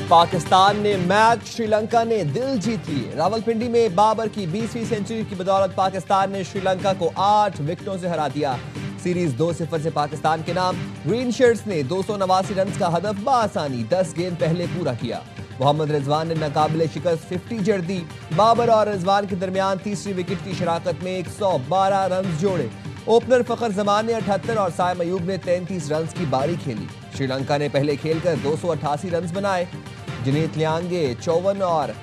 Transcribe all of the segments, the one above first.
पाकिस्तान ने मैच, श्रीलंका ने दिल जीत लिए। रावलपिंडी में बाबर की 20वीं सेंचुरी की बदौलत पाकिस्तान ने श्रीलंका को 8 विकेटों से हरा दिया। सीरीज 2-0 से पाकिस्तान के नाम। ग्रीन शर्ट्स ने 289 रन का हदफ बआसानी 10 गेंद पहले पूरा किया। मोहम्मद रिजवान ने नाकाबिले शिकस्त 50 जड़ दी। बाबर और रिजवान के दरमियान तीसरी विकेट की शराकत में 112 रन जोड़े। ओपनर फखर जमान ने 78 और साइम अयूब ने 33 रन की बारी खेली। श्रीलंका ने पहले खेलकर 288 रन बनाए। जिनेत लियांगे 54 और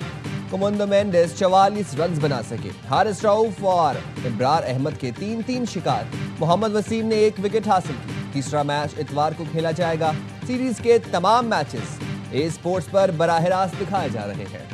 कुमुंदो मेंडिस 44 रन बना सके। हारिस रऊफ और इब्रार अहमद के 3-3 शिकार। मोहम्मद वसीम ने 1 विकेट हासिल की। तीसरा मैच इतवार को खेला जाएगा। सीरीज के तमाम मैचेस ए स्पोर्ट्स पर बराह रास्त दिखाए जा रहे हैं।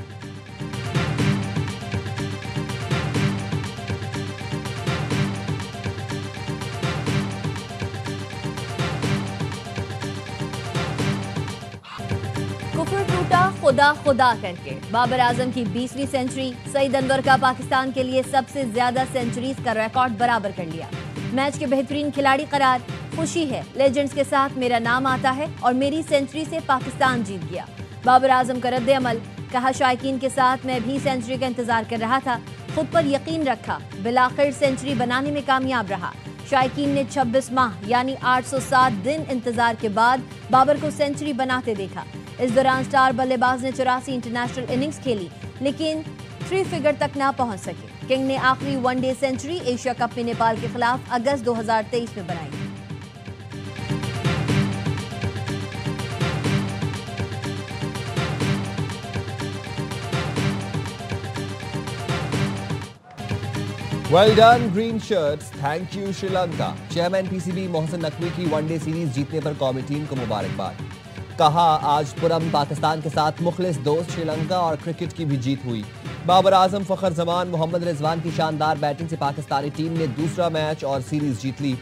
कुफर टूटा खुदा खुदा करके। बाबर आजम की 20वीं सेंचुरी। सईद अनवर का पाकिस्तान के लिए सबसे ज्यादा सेंचुरीज का रिकॉर्ड बराबर कर लिया। मैच के बेहतरीन खिलाड़ी करार। खुशी है, लेजेंड्स के साथ मेरा नाम आता है और मेरी सेंचुरी से पाकिस्तान जीत गया। बाबर आजम का रद्द अमल। कहा, शायकीन के साथ मैं भी सेंचुरी का इंतजार कर रहा था, खुद पर यकीन रखा, बिलाखिर सेंचुरी बनाने में कामयाब रहा। शायकीन ने 26 माह यानी 807 दिन इंतजार के बाद बाबर को सेंचुरी बनाते देखा। इस दौरान स्टार बल्लेबाज ने 84 इंटरनेशनल इनिंग्स खेली, लेकिन 3 फिगर तक ना पहुंच सके। किंग ने आखिरी वनडे सेंचुरी एशिया कप में नेपाल के खिलाफ अगस्त 2023 में बनाई। Well done green shirts, thank you Sri Lanka. Chairman PCB Mohsin Naqvi की वनडे सीरीज जीतने पर कौमी टीम को मुबारकबाद। कहा, आज पुरम पाकिस्तान के साथ मुखलिस दोस्त श्रीलंका और क्रिकेट की भी जीत हुई। बाबर आजम, फखर जमान, मोहम्मद रिजवान की शानदार बैटिंग से पाकिस्तानी टीम ने दूसरा मैच और सीरीज जीत ली।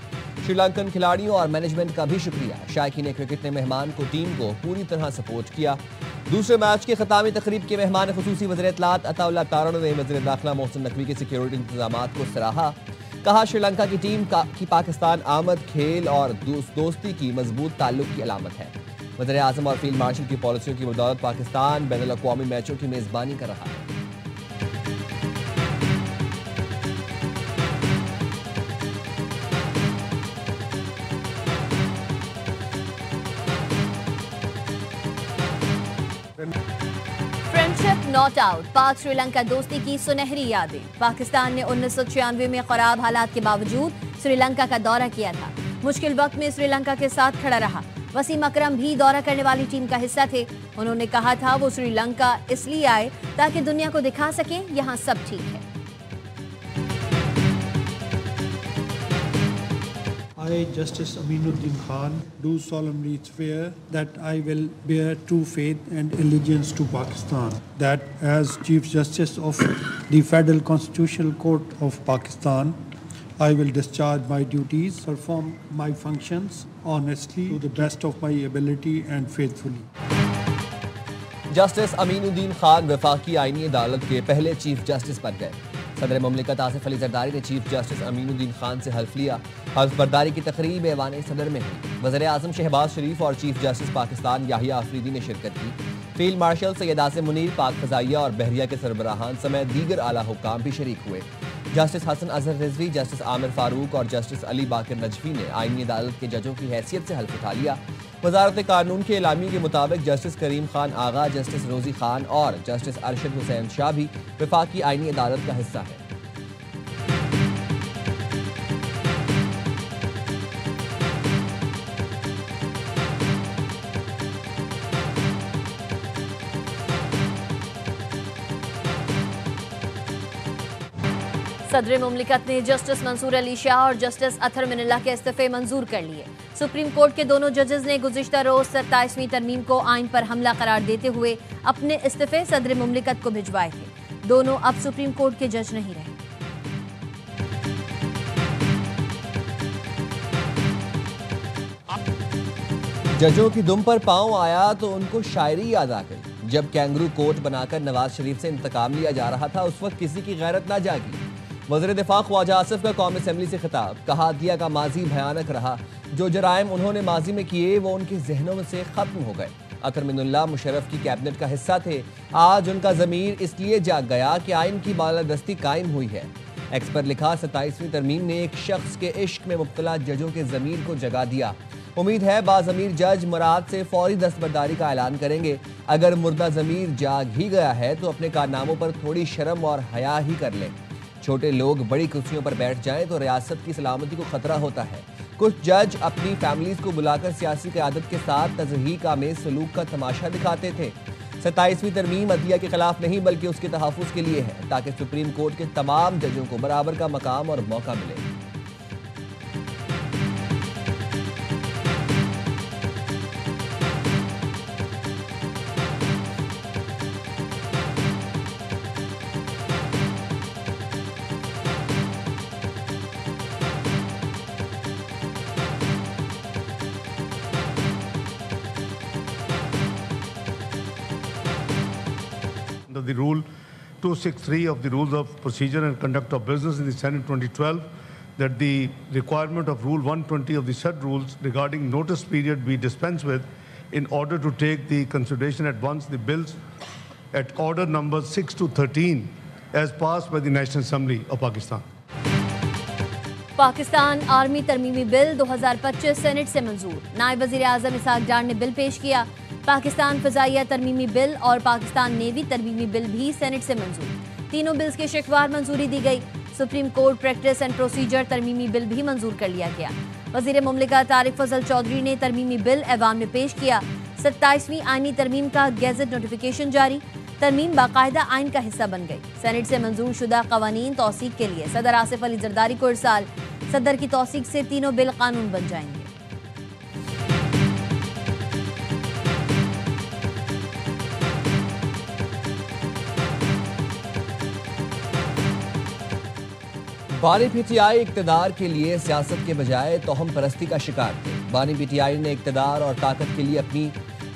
श्रीलंकन खिलाड़ियों और मैनेजमेंट का भी शुक्रिया। शायकीन क्रिकेट ने मेहमान को टीम को पूरी तरह सपोर्ट किया। दूसरे मैच के खितामी तकरीब के मेहमान खुसूसी वज़ीर इत्तलात अताउल्लाह तारण ने वज़ीर दाखिला मोहसिन नकवी के सिक्योरिटी इंतजामात को सराहा। कहा, श्रीलंका की टीम की पाकिस्तान आमद खेल और दोस्ती की मजबूत ताल्लुक की अलामत है। वज़ीर आज़म और फील्ड मार्शल की पॉलिसियों की बदौलत पाकिस्तान बैनुल अक़वामी मैचों की मेज़बानी कर रहा है। Friendship not out. पाक श्रीलंका दोस्ती की सुनहरी यादें। पाकिस्तान ने 1996 में खराब हालात के बावजूद श्रीलंका का दौरा किया था। मुश्किल वक्त में श्रीलंका के साथ खड़ा रहा। वसीम अकरम भी दौरा करने वाली टीम का हिस्सा थे। उन्होंने कहा था वो श्रीलंका इसलिए आए ताकि दुनिया को दिखा सकें यहाँ सब ठीक है। I, Justice Aminuddin Khan, do solemnly swear that I will bear true faith and allegiance to Pakistan, that as Chief Justice of the Federal Constitutional Court of Pakistan, I will discharge my duties, perform my functions honestly to the best of my ability and faithfully. Justice Aminuddin Khan वफाकी आईनी अदालत के पहले chief justice बन गए। सदर मुमलिकत आसिफ अली जरदारी ने chief justice Aminuddin Khan से हल्फ लिया। हल्फ बर्दारी की तकरीब ऐवान सदर में हुई। वज़ीर आज़म शहबाज शरीफ और चीफ जस्टिस पाकिस्तान याहिया अफरीदी ने शिरकत की। फील्ड मार्शल सैयद आसिम मुनीर, पाक फ़ज़ाइया और बहरिया के सरबराहान समेत दीगर आला हुक्काम भी शरीक हुए। जस्टिस हसन अजहर रिजवी, जस्टिस आमिर फारूक और जस्टिस अली बाकिर नजफी ने आईनी अदालत के जजों की हैसियत से हल्फ उठा लिया। वजारत कानून के एलामी के मुताबिक जस्टिस करीम खान आगा, जस्टिस रोजी खान और जस्टिस अरशद हुसैन शाह भी वफाकी आईनी अदालत का हिस्सा है। सदर मुमलिकत ने जस्टिस मंसूर अली शाह और जस्टिस अतहर मिनल्लाह के इस्तीफे मंजूर कर लिए। सुप्रीम कोर्ट के दोनों जजेस ने गुज़िश्ता रोज 27वीं तरमीम को आइन पर हमला करार देते हुए अपने इस्तीफे सदर मुमलिकत को भिजवाए थे। दोनों अब सुप्रीम कोर्ट के जज नहीं रहे। जजों की दुम पर पांव आया तो उनको शायरी याद आ गई। जब कैंगरू कोर्ट बनाकर नवाज शरीफ से इंतकाम लिया जा रहा था, उस वक्त किसी की गैरत ना जागी। वज़ीर दिफा ख्वाजा आसिफ का कौमी असम्बली से खिताब। कहा, दिया का माजी भयानक रहा। जो जराइम उन्होंने माजी में किए वो उनके जहनों में से खत्म हो गए। अतर मिनुल्लाह मुशर्रफ की कैबिनेट का हिस्सा थे। आज उनका ज़मीर इसलिए जाग गया कि आइन की बालादस्ती कायम हुई है। एक्स पर लिखा 27वीं तरमीम ने एक शख्स के इश्क में मुब्तला जजों के ज़मीर को जगा दिया। उम्मीद है बाज़मीर जज मुराद से फौरी दस्तबरदारी का ऐलान करेंगे। अगर मुर्दा ज़मीर जाग ही गया है तो अपने कारनामों पर थोड़ी शर्म और हया ही कर लें। छोटे लोग बड़ी कुर्सियों पर बैठ जाएं तो रियासत की सलामती को खतरा होता है। कुछ जज अपनी फैमिलीज को बुलाकर सियासी क़यादत के साथ तज़हीक आमेज़ सलूक का तमाशा दिखाते थे। 27वीं तरमीम अदलिया के खिलाफ नहीं बल्कि उसके तहफ़्फ़ुज़ के लिए है, ताकि सुप्रीम कोर्ट के तमाम जजों को बराबर का मकाम और मौका मिले। The rule 263 of the Rules of Procedure and Conduct of Business in the Senate 2012, that the requirement of Rule 120 of the said rules regarding notice period be dispensed with in order to take the consideration at once the bills at order number 6 to 13 as passed by the National Assembly of Pakistan. Pakistan army तरमीमी bill 2025 senate से मंजूर। नायब वज़ीर आज़म इसहाक डार ने bill पेश किया। पाकिस्तान फ़ज़ाइया तरमीमी बिल और पाकिस्तान नेवी तरमीमी बिल भी सेनेट से मंजूर। तीनों बिल्स के शिकवार मंजूरी दी गई। Supreme court practice and procedure तरमीमी बिल भी मंजूर कर लिया गया। वज़ीर मुमलिकत तारिक फजल चौधरी ने तरमीमी बिल ऐवान में पेश किया। 27वीं आइनी तरमीम का गेज़ेट नोटिफिकेशन जारी। तरमीम बाकायदा आइन का हिस्सा बन गई। सेनेट से मंजूर शुदा कवानीन तौसीक के लिए सदर आसिफ अली जरदारी को इरसाल। सदर की तौसीक से तीनों बिल कानून बन जाएंगे। बानी पीटीआई इक्तदार के लिए सियासत के बजाय तोहम परस्ती का शिकार थे। बानी पीटीआई ने इक्तदार और ताकत के लिए अपनी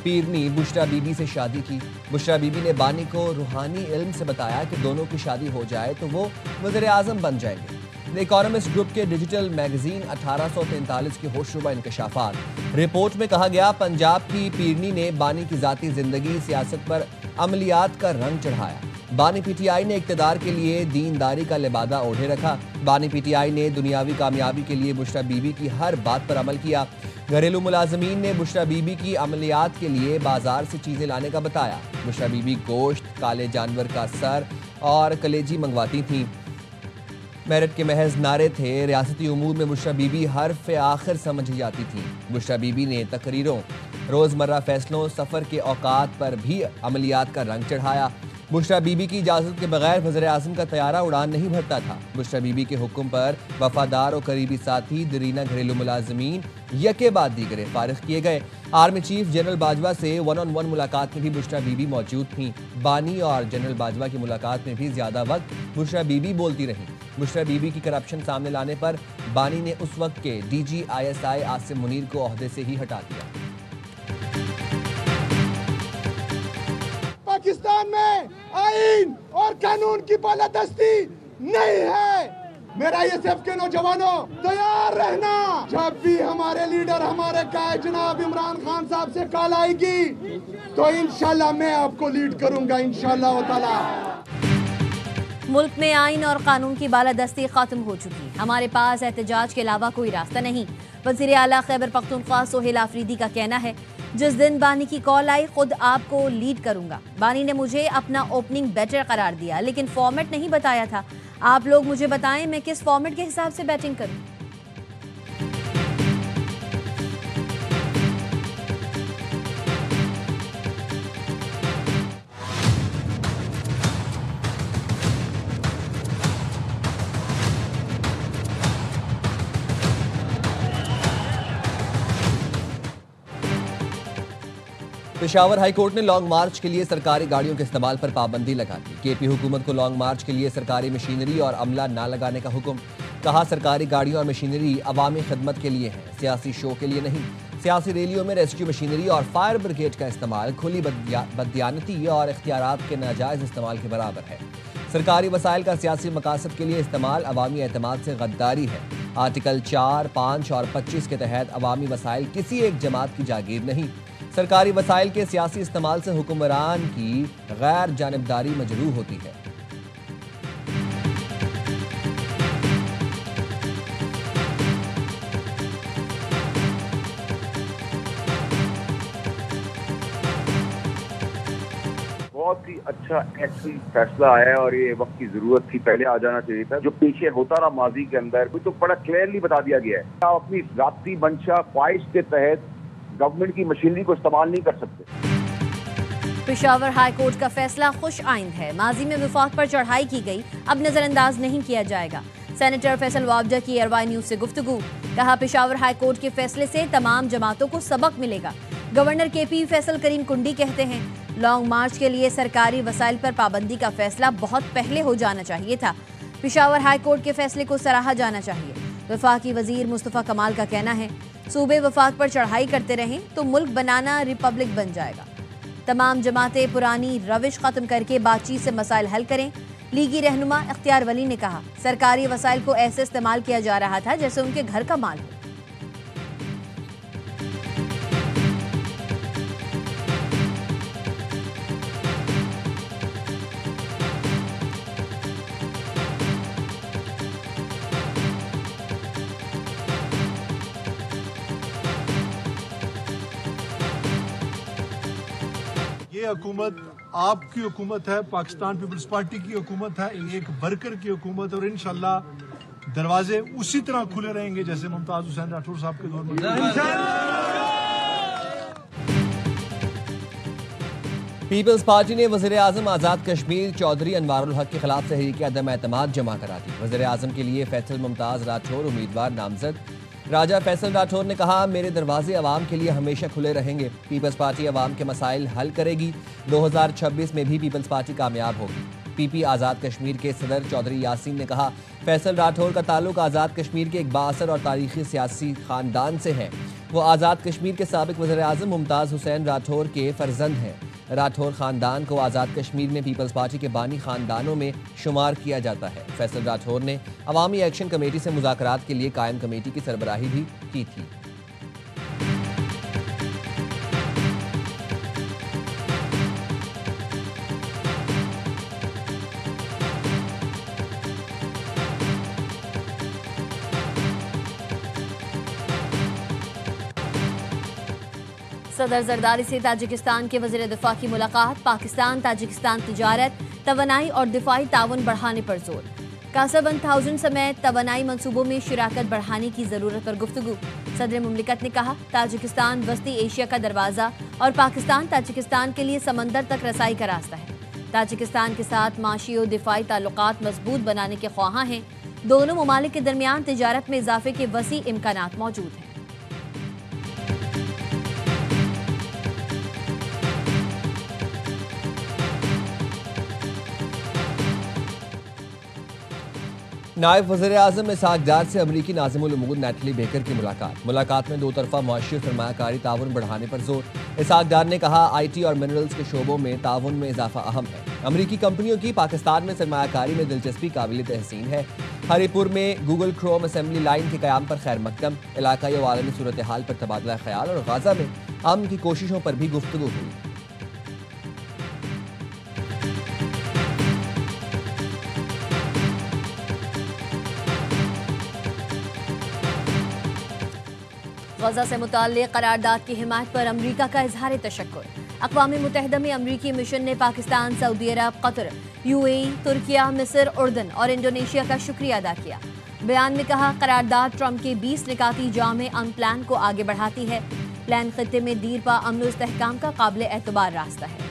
पीरनी बुशरा बीबी से शादी की। बुशरा बीबी ने बानी को रूहानी इल्म से बताया कि दोनों की शादी हो जाए तो वो वज़ीर आज़म बन जाएंगे। द इकोनॉमिस्ट ग्रुप के डिजिटल मैगजीन 1843 के होशरुबा इंकशाफात रिपोर्ट में कहा गया, पंजाब की पीरनी ने बानी की ज़ाती ज़िंदगी सियासत पर अमलियात का रंग चढ़ाया। बानी पीटीआई ने इक्तदार के लिए दीनदारी का लिबादा ओढ़े रखा। बानी पीटीआई ने दुनियावी कामयाबी के लिए बुशरा बीबी की हर बात पर अमल किया। घरेलू मुलाजमीन ने बुशरा बीबी की अमलियात के लिए बाजार से चीज़ें लाने का बताया। बुशरा बीबी गोश्त, काले जानवर का सर और कलेजी मंगवाती थीं। मेरिट के महज नारे थे। रियासती उमूर में बुशरा बीबी हर्फ आखिर समझी जाती थी। बुशरा बीबी ने तकरीरों, रोज़मर्रा फैसलों, सफ़र के औकात पर भी अमलियात का रंग चढ़ाया। बुशरा बीबी की इजाज़त के बगैर वज़ीर आज़म का तैयारा उड़ान नहीं भरता था। बुशरा बीबी के हुक्म पर वफादार और करीबी साथी दरीना घरेलू मुलाजमीन यके बाद दीगरे फारिग किए गए। आर्मी चीफ जनरल बाजवा से वन-ऑन-वन मुलाकात में भी बुशरा बीबी मौजूद थीं। बानी और जनरल बाजवा की मुलाकात में भी ज़्यादा वक्त बुशरा बीबी बोलती रहीं। बुशरा बीबी की करप्शन सामने लाने पर बानी ने उस वक्त के DG ISI आसिम मुनीर को ओहदे से ही हटा दिया। पाकिस्तान में आइन और कानून की बालादस्ती नहीं है। मेरा ये सिर्फ के नौजवानों तैयार रहना, जब भी हमारे लीडर हमारे कायद जनाब इमरान खान साहब से कॉल आएगी तो इंशाल्लाह मैं आपको लीड करूंगा इंशाल्लाह ताला। मुल्क में आइन और कानून की बालादस्ती खत्म हो चुकी। हमारे पास एहतजाज के अलावा कोई रास्ता नहीं। वज़ीर आला खैबर पख्तूनख्वा सोहेल आफरीदी का कहना है, जिस दिन बानी की कॉल आई खुद आपको लीड करूंगा। बानी ने मुझे अपना ओपनिंग बैटर करार दिया, लेकिन फॉर्मेट नहीं बताया था। आप लोग मुझे बताएं मैं किस फॉर्मेट के हिसाब से बैटिंग करूं। पेशावर हाई कोर्ट ने लॉन्ग मार्च के लिए सरकारी गाड़ियों के इस्तेमाल पर पाबंदी लगा दी। KP हुकूमत को लॉन्ग मार्च के लिए सरकारी मशीनरी और अमला ना लगाने का हुक्म। कहा, सरकारी गाड़ियों और मशीनरी अवामी खिदमत के लिए है, सियासी शो के लिए नहीं। सियासी रैलियों में रेस्क्यू मशीनरी और फायर ब्रिगेड का इस्तेमाल खुली बददियानती और इख्तियारात के नाजायज़ इस्तेमाल के बराबर है। सरकारी वसाइल का सियासी मकासद के लिए इस्तेमाल अवामी एतमाद से गद्दारी है। आर्टिकल 4, 5 और 25 के तहत अवामी वसाइल किसी एक जमात की जागीर नहीं। सरकारी वसाइल के सियासी इस्तेमाल से हुक्मरान की गैर जानिबदारी मजरूह होती है। बहुत ही अच्छा एक्शन फैसला आया है और ये वक्त की जरूरत थी, पहले आ जाना चाहिए था। जो पीछे होता रहा माजी के अंदर, भी तो बड़ा क्लियरली बता दिया गया है। आप अपनी जाती मंशा ख्वाहिश के तहत गवर्नमेंट की मशीनरी को इस्तेमाल नहीं कर सकते। पेशावर हाई कोर्ट का फैसला खुश आइंद है। माजी में वफाक पर चढ़ाई की गई, अब नजरअंदाज नहीं किया जाएगा। सेनेटर फैसल वावडा की एयरवाई न्यूज से गुफ्तगू। कहा, पेशावर हाई कोर्ट के फैसले से तमाम जमातों को सबक मिलेगा। गवर्नर केपी फैसल करीम कुंडी कहते हैं, लॉन्ग मार्च के लिए सरकारी वसाइल पर पाबंदी का फैसला बहुत पहले हो जाना चाहिए था। पेशावर हाई कोर्ट के फैसले को सराहा जाना चाहिए। वफाकी वजीर मुस्तफा कमाल का कहना है, सूबे वफाक पर चढ़ाई करते रहें तो मुल्क बनाना रिपब्लिक बन जाएगा। तमाम जमातें पुरानी रविश खत्म करके बातचीत से मसाइल हल करें। लीगी रहनुमा इख्तियार वली ने कहा, सरकारी वसाइल को ऐसे इस्तेमाल किया जा रहा था जैसे उनके घर का माल हो। ये हुकूमत आपकी हुकूमत है, पाकिस्तान पीपल्स पार्टी की हुकूमत है, एक वर्कर की हुकूमत, और इंशाल्लाह दरवाजे उसी तरह खुले रहेंगे जैसे मुमताज हुसैन राठौर साहब के दौर में। पीपल्स पार्टी ने वज़ीर आज़म आज़ाद कश्मीर चौधरी अनवारुल हक के खिलाफ तहरीक अदम एतमाद जमा करा दी। वज़ीर आज़म के लिए फैसल मुमताज राठौर उम्मीदवार नामजद। राजा फैसल राठौर ने कहा, मेरे दरवाजे अवाम के लिए हमेशा खुले रहेंगे। पीपल्स पार्टी अवाम के मसाइल हल करेगी। 2026 में भी पीपल्स पार्टी कामयाब होगी। पीपी आज़ाद कश्मीर के सदर चौधरी यासीन ने कहा, फैसल राठौर का ताल्लुक आज़ाद कश्मीर के एक बाअसर और तारीखी सियासी खानदान से है। वो आज़ाद कश्मीर के साबिक वज़ीर आज़म मुमताज़ हुसैन राठौर के फर्जंद हैं। राठौर खानदान को आज़ाद कश्मीर में पीपल्स पार्टी के बानी खानदानों में शुमार किया जाता है। फैसल राठौर ने अवामी एक्शन कमेटी से मुज़ाकरात के लिए कायम कमेटी की सरबराही भी की थी। सदर जरदारी से ताजिकिस्तान के वज़ीर दिफा की मुलाकात। पाकिस्तान ताजिकिस्तान तिजारत, तवानाई और दिफाई ताउन बढ़ाने पर जोर। कासा 1000 समेत तवानाई मंसूबों में शिराकत बढ़ाने की ज़रूरत पर गुफ्तगू। सदर मुमलिकत ने कहा, ताजिकिस्तान वस्ती एशिया का दरवाज़ा और पाकिस्तान ताजिकिस्तान के लिए समंदर तक रसाई का रास्ता है। ताजिकिस्तान के साथ माशी और दिफाई ताल्लुकात मजबूत बनाने के ख्वाहां हैं। दोनों ममालिक के दरमियान तिजारत में इजाफे के वसी इम्कानात मौजूद हैं। नायब वज़ीर आज़म इसहाक डार से अमरीकी नाज़िमुल उमूर नैटली बेकर की मुलाकात में दो तरफा मुआशी और सरमायाकारी ताउन बढ़ाने पर जोर। इसहाक डार ने कहा, IT और मिनरल्स के शोबों में ताउन में इजाफा अहम है। अमरीकी कंपनियों की पाकिस्तान में सरमायाकारी में दिलचस्पी काबिल तहसीन है। हरीपुर में गूगल क्रोम असेंबली लाइन के क़याम पर खैर मकदम। इलाकाई और आलमी सूरत हाल पर तबादला ख्याल और गाजा में अमन की कोशिशों पर भी गुफ्तगू हुई। गजा से मुताल्लिक़ करारदाद की हिमायत पर अमरीका का इजहार तशक्कुर। अक़वाम मुत्तहिदा में अमरीकी मिशन ने पाकिस्तान, सऊदी अरब, कतर, UAE, तुर्किया, मिस्र, उर्दन और इंडोनेशिया का शुक्रिया अदा किया। बयान में कहा, करारदाद ट्रंप के 20 निकाती जामे अमन प्लान को आगे बढ़ाती है। प्लान खित्ते में दीरपा अमन और इस्तेहकाम का काबिल एतबार रास्ता है।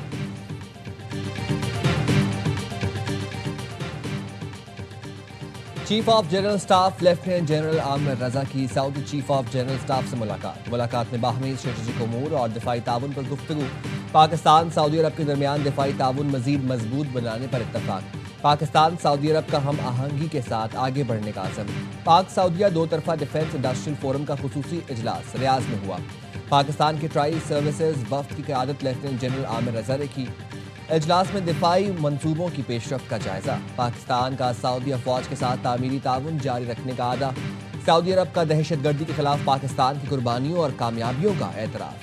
Chief of general staff lieutenant general Aamir Raza की Saudi chief of general staff से मुलाकात में बाहमी स्ट्रेटेजिक उमूर और दिफाई ताउन पर गुफ्तगू। पाकिस्तान सऊदी अरब के दरमियान दिफाई ताउन मजीद मजबूत बनाने पर इत्तफाक। पाकिस्तान सऊदी अरब का हम आहंगी के साथ आगे बढ़ने का आज़म। पाक सऊदिया दो तरफा डिफेंस इंडस्ट्रियल फोरम का खुसूसी इजलास रियाज में हुआ। पाकिस्तान के ट्राई सर्विसेज वफ्द की क़यादत लेफ्टिनेंट जनरल आमिर रजा ने की। इजलास में दिफाई मंसूबों की पेशरफ्त का जायजा। पाकिस्तान का सऊदी अफवाज के साथ तामीरी ताउन जारी रखने का आदा। सऊदी अरब का दहशतगर्दी के खिलाफ पाकिस्तान की कुर्बानियों और कामयाबियों का एतराफ़।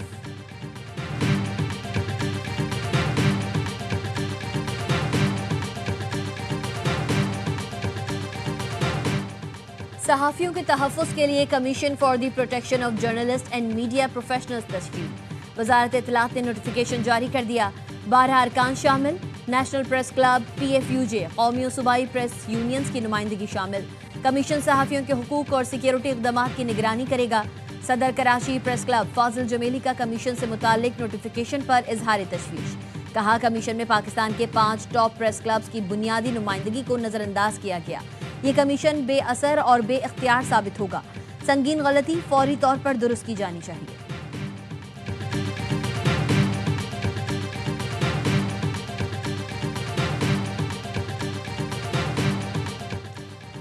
सहाफ़ियों के तहफ़्फ़ुज़ के लिए commission for the protection of journalist and media professionals तश्कील। वज़ारत इत्तलात ने नोटिफिकेशन जारी कर दिया। 12 अरकान शामिल, नेशनल प्रेस क्लब, PFUJ, कौमी और सूबाई प्रेस यूनियंस की नुमाइंदगी शामिल। कमीशन सहाफ़ियों के हुकूक और सिक्योरिटी इक़दामात की निगरानी करेगा। सदर कराची प्रेस क्लब फाजिल जमेली का कमीशन से मुताल्लिक नोटिफिकेशन पर इजहार तशवीश। कहा, कमीशन में पाकिस्तान के 5 टॉप प्रेस क्लब्स की बुनियादी नुमाइंदगी को नज़रअंदाज किया गया। ये कमीशन बेअसर और बेइख्तियार साबित होगा। संगीन गलती फौरी तौर पर दुरुस्त की जानी चाहिए।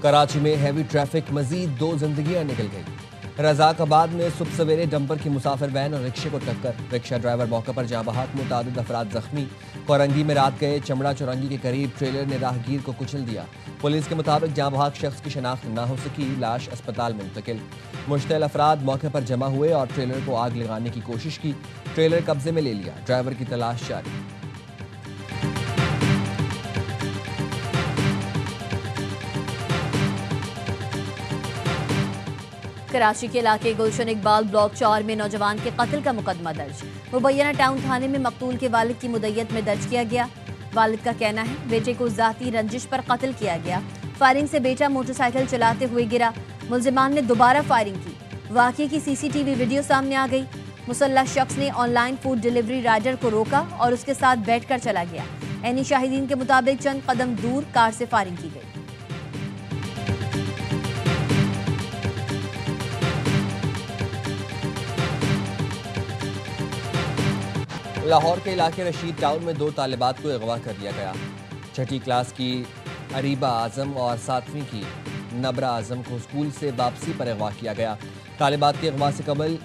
कराची में हैवी ट्रैफिक, मजीद 2 जिंदगियां निकल गई। रजाकाबाद में सुबह सवेरे डंपर की मुसाफिर वैन और रिक्शे को टक्कर, रिक्शा ड्राइवर मौके पर जाँ बहक, मुतादिद अफराद जख्मी। कोरंगी में रात गए चमड़ा चौरंगी के करीब ट्रेलर ने राहगीर को कुचल दिया। पुलिस के मुताबिक जाँ बहक शख्स की शनाख्त न हो सकी, लाश अस्पताल मुंतकिल। मुश्तल अफराद मौके पर जमा हुए और ट्रेलर को आग लगाने की कोशिश की। ट्रेलर कब्जे में ले लिया, ड्राइवर की तलाश जारी। कराची के इलाके गुलशन इकबाल ब्लॉक 4 में नौजवान के कत्ल का मुकदमा दर्ज। मुबैना टाउन थाने में मकतूल के वालिद की मुद्दत में दर्ज किया गया। वालिद का कहना है बेटे को जाती रंजिश पर कत्ल किया गया। फायरिंग से बेटा मोटरसाइकिल चलाते हुए गिरा। मुलजिमान ने दोबारा फायरिंग की। वाक़े की CCTV वीडियो सामने आ गई। मुसल्लह शख्स ने ऑनलाइन फूड डिलीवरी राइडर को रोका और उसके साथ बैठकर चला गया। ऐनी शाहिदीन के मुताबिक चंद कदम दूर कार से फायरिंग की गई। लाहौर के इलाके रशीद टाउन में 2 तालिबात को अगवा कर लिया गया। 6ठी क्लास की अरीबा आजम और 7वीं की नबरा आजम को स्कूल से वापसी पर अगवा किया गया। तालिबात के अगवा से कबल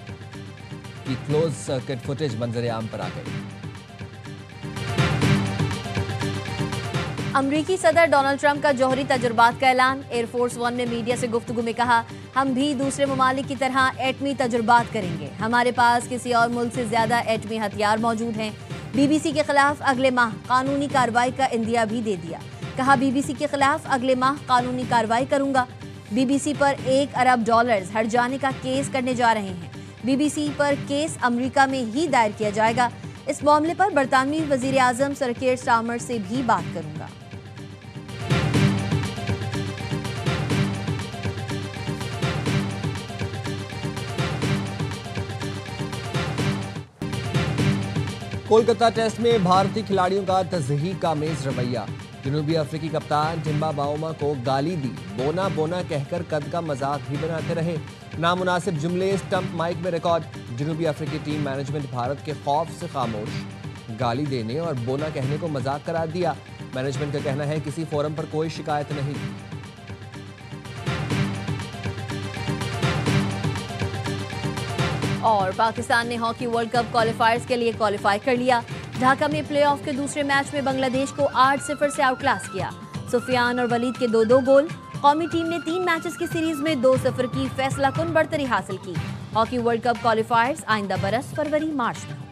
की क्लोज सर्किट फुटेज मंजर आम पर आ गई। अमरीकी सदर डोनाल्ड ट्रंप का जौहरी तजुर्बात का ऐलान। एयरफोर्स 1 ने मीडिया से गुफ्तगू में कहा, हम भी दूसरे ममालिक की तरह एटमी तजुर्बात करेंगे। हमारे पास किसी और मुल्क से ज्यादा एटमी हथियार मौजूद हैं। BBC के खिलाफ अगले माह कानूनी कार्रवाई का इंदिया भी दे दिया। कहा, BBC के खिलाफ अगले माह कानूनी कार्रवाई करूंगा। BBC पर $1 अरब हट जाने का केस करने जा रहे हैं। BBC पर केस अमरीका में ही दायर किया जाएगा। इस मामले पर बरतानवी वजीर आजम सर कीर स्टारमर से भी बात करूंगा। कोलकाता टेस्ट में भारतीय खिलाड़ियों का तज़हीक का मेज रवैया। जनूबी अफ्रीकी कप्तान टिम्बा बाउमा को गाली दी। बोना बोना कहकर कद का मजाक भी बनाते रहे। नामुनासिब जुमले स्टंप माइक में रिकॉर्ड। जनूबी अफ्रीकी टीम मैनेजमेंट भारत के खौफ से खामोश। गाली देने और बोना कहने को मजाक करार दिया। मैनेजमेंट का कहना है किसी फोरम पर कोई शिकायत नहीं। और पाकिस्तान ने हॉकी वर्ल्ड कप क्वालिफायर्स के लिए क्वालिफाई कर लिया। ढाका में प्लेऑफ के दूसरे मैच में बांग्लादेश को 8-0 से आउटक्लास किया। सुफियान और वलीद के 2-2 गोल। कौमी टीम ने 3 मैचेस की सीरीज में 2-0 की फैसला कुन बढ़तरी हासिल की। हॉकी वर्ल्ड कप क्वालिफायर्स आइंदा बरस फरवरी-मार्च में।